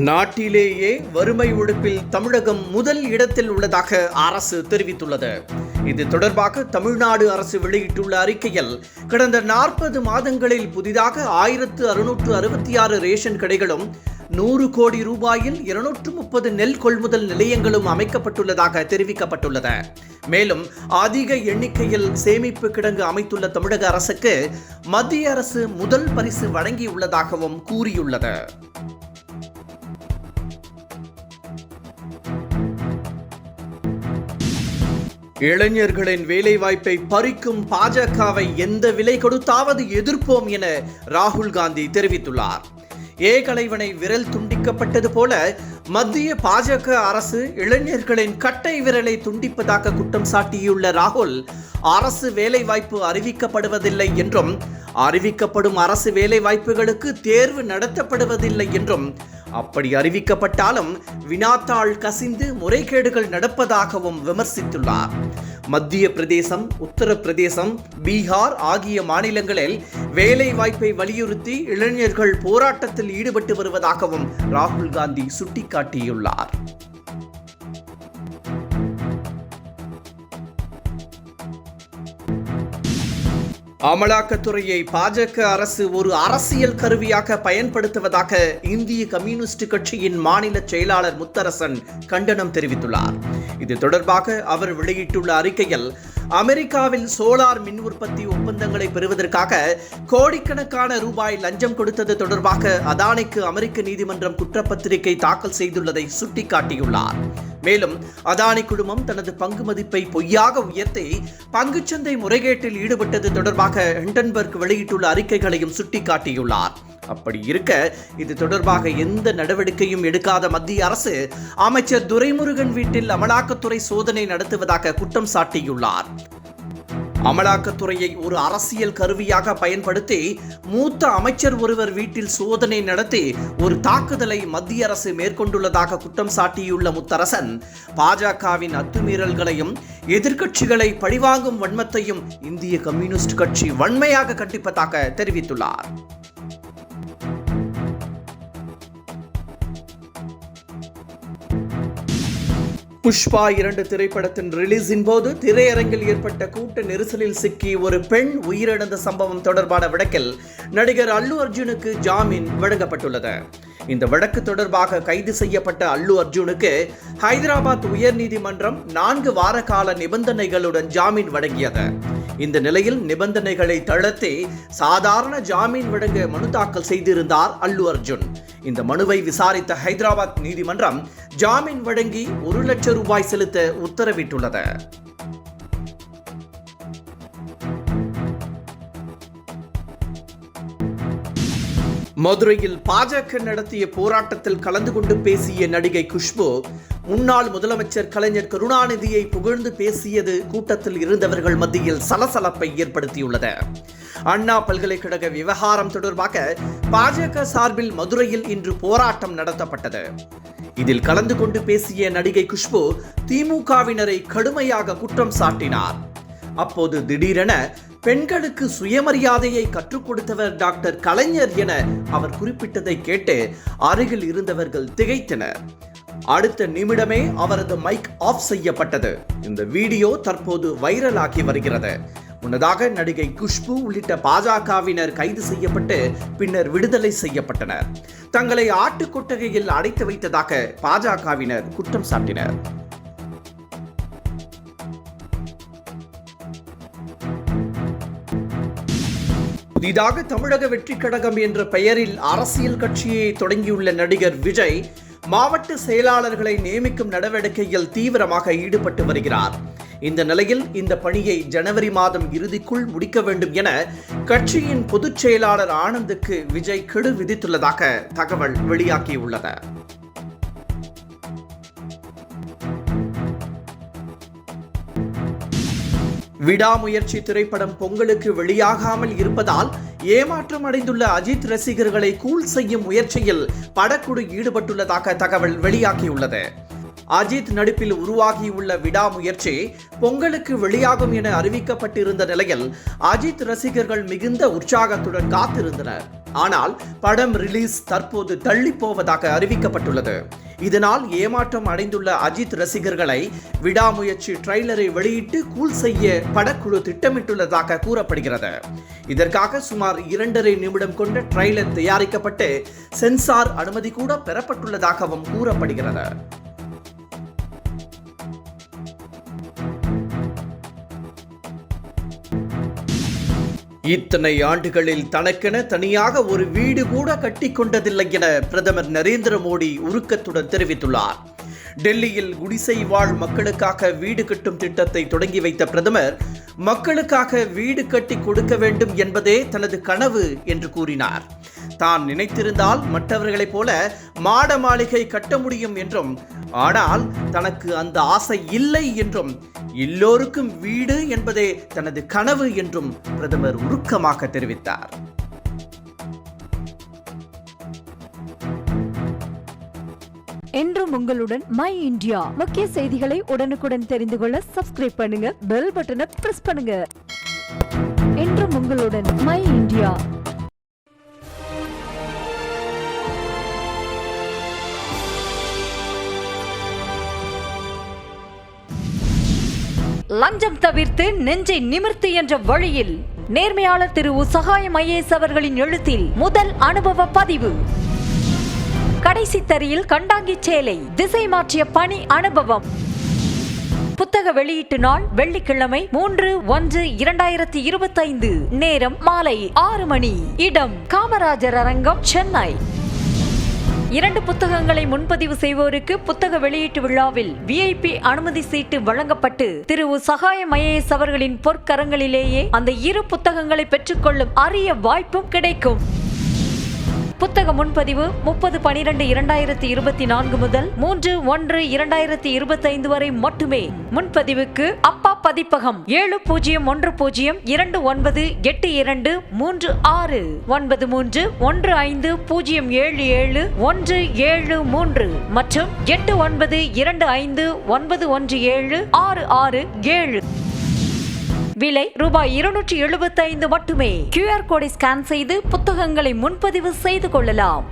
நாட்டிலேயே வறுமை ஒழிப்பில் தமிழகம் முதல் இடத்தில் உள்ளதாக அரசு தெரிவித்துள்ளது. இது தொடர்பாக தமிழ்நாடு அரசு வெளியிட்டுள்ள அறிக்கையில், கடந்த 40 மாதங்களில் புதிதாக 1666 ரேஷன் கடைகளும் 100 கோடி ரூபாயில் 230 நெல் கொள்முதல் நிலையங்களும் அமைக்கப்பட்டுள்ளதாக தெரிவிக்கப்பட்டுள்ளது. மேலும் அதிக எண்ணிக்கையில் சேமிப்பு கிடங்கு அமைத்துள்ள தமிழக அரசுக்கு மத்திய அரசு முதல் பரிசு வழங்கியுள்ளதாகவும் கூறியுள்ளது. இளைஞர்களின் வேலைவாய்ப்பை பறிக்கும் பாஜகவை எந்த விலை கொடுத்தாவது எதிர்ப்போம் என ராகுல் காந்தி தெரிவித்துள்ளார். ஏகலைவனை விரல் துண்டிக்கப்பட்டது போல மத்திய பாஜக அரசு இளைஞர்களின் கட்டை விரலை துண்டிப்பதாக குற்றம் சாட்டியுள்ள ராகுல், அரசு வேலைவாய்ப்பு அறிவிக்கப்படுவதில்லை என்றும், அறிவிக்கப்படும் அரசு வேலைவாய்ப்புகளுக்கு தேர்வு நடத்தப்படுவதில்லை என்றும், அப்படி அறிவிக்கப்பட்டாலும் வினாத்தாள் கசிந்து முறைகேடுகள் நடப்பதாகவும் விமர்சித்துள்ளார். மத்திய பிரதேசம், உத்தரப்பிரதேசம், பீகார் ஆகிய மாநிலங்களில் வேலை வாய்ப்பை வலியுறுத்தி இளைஞர்கள் போராட்டத்தில் ஈடுபட்டு வருவதாகவும் ராகுல் காந்தி சுட்டிக்காட்டியுள்ளார். அமலாக்கத்துறையை பாஜக அரசு ஒரு அரசியல் கருவியாக பயன்படுத்துவதாக இந்திய கம்யூனிஸ்ட் கட்சியின் மாநில செயலாளர் முத்தரசன் கண்டனம் தெரிவித்துள்ளார். இது தொடர்பாக அவர் வெளியிட்டுள்ள அறிக்கையில், அமெரிக்காவில் சோலார் மின் உற்பத்தி ஒப்பந்தங்களை பெறுவதற்காக கோடிக்கணக்கான ரூபாய் லஞ்சம் கொடுத்தது தொடர்பாக அதானிக்கு அமெரிக்க நீதிமன்றம் குற்றப்பத்திரிகை தாக்கல் செய்துள்ளதை சுட்டிக்காட்டியுள்ளார். மேலும் அதானி குழுமம் தனது பங்கு மதிப்பை பொய்யாக உயர்த்தி பங்குச்சந்தை முறைகேட்டில் ஈடுபட்டது தொடர்பாக ஹிண்டன்பர்க் வெளியிட்டுள்ள அறிக்கைகளையும் சுட்டிக்காட்டியுள்ளார். அப்படி இருக்க, இது தொடர்பாக எந்த நடவடிக்கையும் எடுக்காத மத்திய அரசு அமைச்சர் துரைமுருகன் வீட்டில் அமலாக்கத்துறை சோதனை நடத்துவதாக குற்றம் சாட்டியுள்ளார். அமலாக்கத்துறையை ஒரு அரசியல் கருவியாக பயன்படுத்தி மூத்த அமைச்சர் ஒருவர் வீட்டில் சோதனை நடத்தி ஒரு தாக்குதலை மத்திய அரசு மேற்கொண்டுள்ளதாக குற்றம் சாட்டியுள்ள முத்தரசன், பாஜகவின் அத்துமீறல்களையும் எதிர்க்கட்சிகளை பழிவாங்கும் வன்மத்தையும் இந்திய கம்யூனிஸ்ட் கட்சி வன்மையாக கண்டிப்பதாக தெரிவித்துள்ளார். புஷ்பா 2 திரைப்படத்தின் ரிலீஸின் போது திரையரங்கில் ஏற்பட்ட கூட்ட நெரிசலில் சிக்கி ஒரு பெண் உயிரிழந்த சம்பவம் தொடர்பான வழக்கில் நடிகர் அல்லு அர்ஜுனுக்கு ஜாமீன் வழங்கப்பட்டுள்ளது. இந்த வழக்கு தொடர்பாக கைது செய்யப்பட்ட அல்லு அர்ஜுனுக்கு ஹைதராபாத் உயர்நீதிமன்றம் 4 வார கால நிபந்தனைகளுடன் ஜாமீன் வழங்கியது. இந்த நிலையில் நிபந்தனைகளை தளர்த்தி சாதாரண ஜாமீன் வழங்க மனு தாக்கல் செய்திருந்தார் அல்லு அர்ஜுன். இந்த மனுவை விசாரித்த ஹைதராபாத் நீதிமன்றம் ஜாமீன் வழங்கி 1 லட்சம் ரூபாய் செலுத்த உத்தரவிட்டுள்ளது. மதுரையில் பாஜக நடத்திய போராட்டத்தில் கலந்து கொண்டு பேசிய நடிகை குஷ்பு, முன்னாள் முதலமைச்சர் கலைஞர் கருணாநிதியை புகழ்ந்து பேசியது கூட்டத்தில் இருந்தவர்கள் மத்தியில் சலசலப்பை ஏற்படுத்தியுள்ளது. அண்ணா பல்கலைக்கழக விவகாரம் தொடர்பாக பாஜக சார்பில் மதுரையில் இன்று போராட்டம் நடத்தப்பட்டது. இதில் கலந்து கொண்டு பேசிய நடிகை குஷ்பு திமுகவினரை கடுமையாக குற்றம் சாட்டினார். அப்போது திடீரென பெண்களுக்கு சுயமரியாதையை கற்றுக் கொடுத்தவர் டாக்டர் கலைஞர் என அவர் குறிப்பிட்டதை கேட்டு அருகில் இருந்தவர்கள் திகைத்தனர். அடுத்த நிமிடமே அவரது மைக் ஆஃப் செய்யப்பட்டது. இந்த வீடியோ தற்போது வைரலாகி வருகிறது. முன்னதாக நடிகை குஷ்பு உள்ளிட்ட பாஜகவினர் கைது செய்யப்பட்டு பின்னர் விடுதலை செய்யப்பட்டனர். தங்களை ஆட்டுக்கொட்டகையில் அடைத்து வைத்ததாக பாஜகவினர் குற்றம் சாட்டினர். புதிதாக தமிழக வெற்றி கழகம் என்ற பெயரில் அரசியல் கட்சியை தொடங்கியுள்ள நடிகர் விஜய் மாவட்ட செயலாளர்களை நியமிக்கும் நடவடிக்கையில் தீவிரமாக ஈடுபட்டு வருகிறார். இந்த நிலையில் இந்த பணியை ஜனவரி மாதம் இறுதிக்குள் முடிக்க வேண்டும் என கட்சியின் பொதுச் செயலாளர் ஆனந்துக்கு விஜய் கெடு விதித்துள்ளதாக தகவல் வெளியாகியுள்ளது. விடாமுயற்சி திரைப்படம் பொங்கலுக்கு வெளியாகாமல் இருப்பதால் ஏமாற்றம் அடைந்துள்ள அஜித் ரசிகர்களை கூல் செய்யும் முயற்சியில் படக்குழு ஈடுபட்டுள்ளதாக தகவல் வெளியாகியுள்ளது. அஜித் நடிப்பில் உருவாகியுள்ள விடாமுயற்சி பொங்கலுக்கு வெளியாகும் என அறிவிக்கப்பட்டிருந்த நிலையில் அஜித் ரசிகர்கள் மிகுந்த உற்சாகத்துடன் காத்திருந்தனர். ஆனால் படம் ரிலீஸ் தற்போது தள்ளி போவதாக அறிவிக்கப்பட்டுள்ளது. இதனால் ஏமாற்றம் அடைந்துள்ள அஜித் ரசிகர்களை விடாமுயற்சி ட்ரெய்லரை வெளியிட்டு கூல் செய்ய படக்குழு திட்டமிட்டுள்ளதாக கூறப்படுகிறது. இதற்காக சுமார் 2.5 நிமிடம் கொண்ட ட்ரெய்லர் தயாரிக்கப்பட்டு சென்சார் அனுமதி கூட பெறப்பட்டுள்ளதாகவும் கூறப்படுகிறது. இத்தனை ஆண்டுகளில் தனக்கென தனியாக ஒரு வீடு கூட கட்டி கொண்டதில்லை என பிரதமர் நரேந்திர மோடி உருக்கத்துடன் தெரிவித்துள்ளார். டெல்லியில் குடிசை வாழ் மக்களுக்காக வீடு கட்டும் திட்டத்தை தொடங்கி வைத்த பிரதமர், மக்களுக்காக வீடு கட்டி கொடுக்க வேண்டும் என்பதே தனது கனவு என்று கூறினார். தான் நினைத்திருந்தால் மற்றவர்களைப் போல மாட மாளிகை கட்ட முடியும் என்றும், ஆனால் தனக்கு அந்த ஆசை இல்லை என்றும், எல்லோருக்கும் வீடு என்பதே தனது கனவு என்றும் பிரதமர் உருக்கமாக தெரிவித்தார். என்றும் உங்களுடன் மை இந்தியா. முக்கிய செய்திகளை உடனுக்குடன் தெரிந்து கொள்ள சப்ஸ்கிரைப் பண்ணுங்க, பெல் பட்டனை பிரஸ் பண்ணுங்க. என்றும் உங்களுடன் மை இந்தியா. லஞ்சம் தவிர்த்து நெஞ்சை நிமிர்த்து என்ற வழியில் நேர்மையாளர் திரு சகாயம் ஐஏஎஸ் அவர்களின் எழுத்தில் முதல் அனுபவ பதிவு. கடைசி தரியில் கண்டாங்கி சேலை திசை மாற்றிய பணி அனுபவம். புத்தக வெளியீட்டு நாள் வெள்ளிக்கிழமை 3/1/2025. நேரம் மாலை 6 மணி. இடம் காமராஜர் அரங்கம், சென்னை. 2 புத்தகங்களை முன்பதிவு செய்வோருக்கு புத்தக வெளியீட்டு விழாவில் VIP அனுமதி சீட்டு வழங்கப்பட்டு திரு சகாயம் ஐஏஎஸ் அவர்களின் பொற்கரங்களிலேயே அந்த 2 புத்தகங்களை பெற்றுக்கொள்ளும் அரிய வாய்ப்பும் கிடைக்கும். புத்தக முன்பதிவு 30/12/2024 முதல் 3/1/2025 வரை மட்டுமே. முன்பதிவுக்கு அப்பா பதிப்பகம் 700832931315077173 மற்றும் 8925917667. விலை ₹275 மட்டுமே. QR கோடை ஸ்கேன் செய்து புத்தகங்களை முன்பதிவு செய்து கொள்ளலாம்.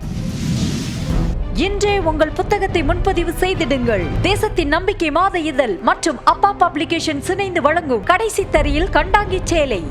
இன்றே உங்கள் புத்தகத்தை முன்பதிவு செய்திடுங்கள். தேசத்தின் நம்பிக்கை மாத இதழ் மற்றும் அப்பா பப்ளிகேஷன்ஸ் இணைந்து வழங்கும் கடைசி தரியில் கண்டாங்கி சேலை.